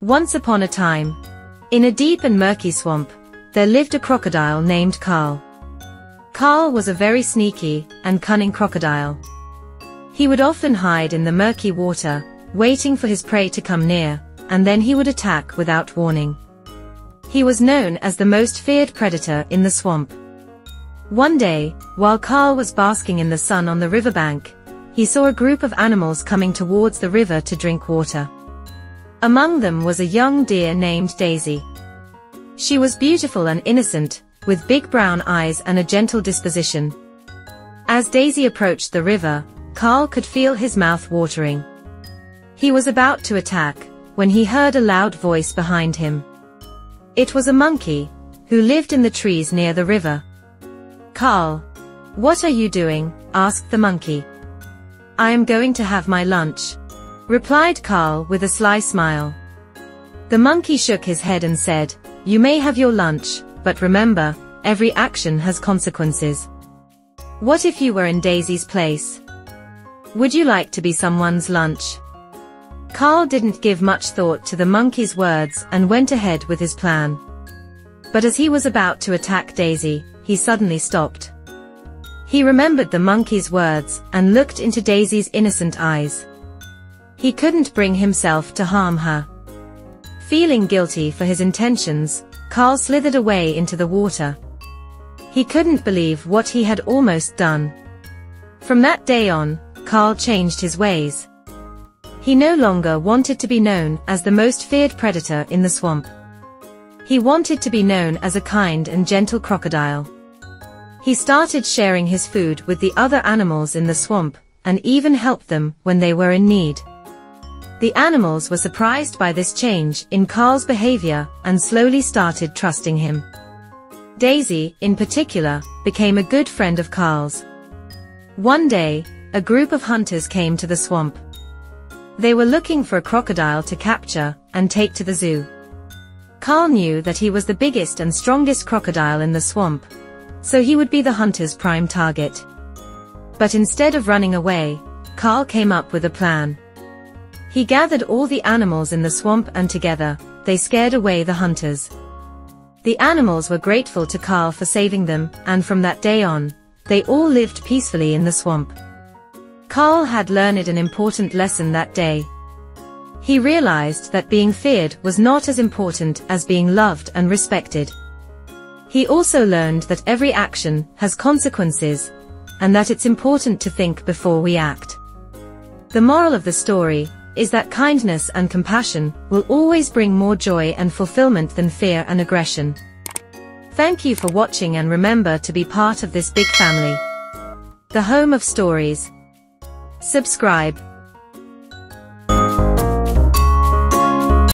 Once upon a time, in a deep and murky swamp, there lived a crocodile named Carl. Carl was a very sneaky and cunning crocodile. He would often hide in the murky water, waiting for his prey to come near, and then he would attack without warning. He was known as the most feared predator in the swamp. One day, while Carl was basking in the sun on the riverbank, he saw a group of animals coming towards the river to drink water. Among them was a young deer named Daisy. She was beautiful and innocent, with big brown eyes and a gentle disposition. As Daisy approached the river, Carl could feel his mouth watering. He was about to attack, when he heard a loud voice behind him. It was a monkey, who lived in the trees near the river. "Carl, what are you doing?" asked the monkey. "I am going to have my lunch," replied Carl with a sly smile. The monkey shook his head and said, "You may have your lunch, but remember, every action has consequences. What if you were in Daisy's place? Would you like to be someone's lunch?" Carl didn't give much thought to the monkey's words and went ahead with his plan. But as he was about to attack Daisy, he suddenly stopped. He remembered the monkey's words and looked into Daisy's innocent eyes. He couldn't bring himself to harm her. Feeling guilty for his intentions, Carl slithered away into the water. He couldn't believe what he had almost done. From that day on, Carl changed his ways. He no longer wanted to be known as the most feared predator in the swamp. He wanted to be known as a kind and gentle crocodile. He started sharing his food with the other animals in the swamp, and even helped them when they were in need. The animals were surprised by this change in Carl's behavior and slowly started trusting him. Daisy, in particular, became a good friend of Carl's. One day, a group of hunters came to the swamp. They were looking for a crocodile to capture and take to the zoo. Carl knew that he was the biggest and strongest crocodile in the swamp, so he would be the hunter's prime target. But instead of running away, Carl came up with a plan. He gathered all the animals in the swamp and together, they scared away the hunters. The animals were grateful to Carl for saving them, and from that day on, they all lived peacefully in the swamp. Carl had learned an important lesson that day. He realized that being feared was not as important as being loved and respected. He also learned that every action has consequences, and that it's important to think before we act. The moral of the story is that kindness and compassion will always bring more joy and fulfillment than fear and aggression. Thank you for watching, and remember to be part of this big family, the home of stories. Subscribe.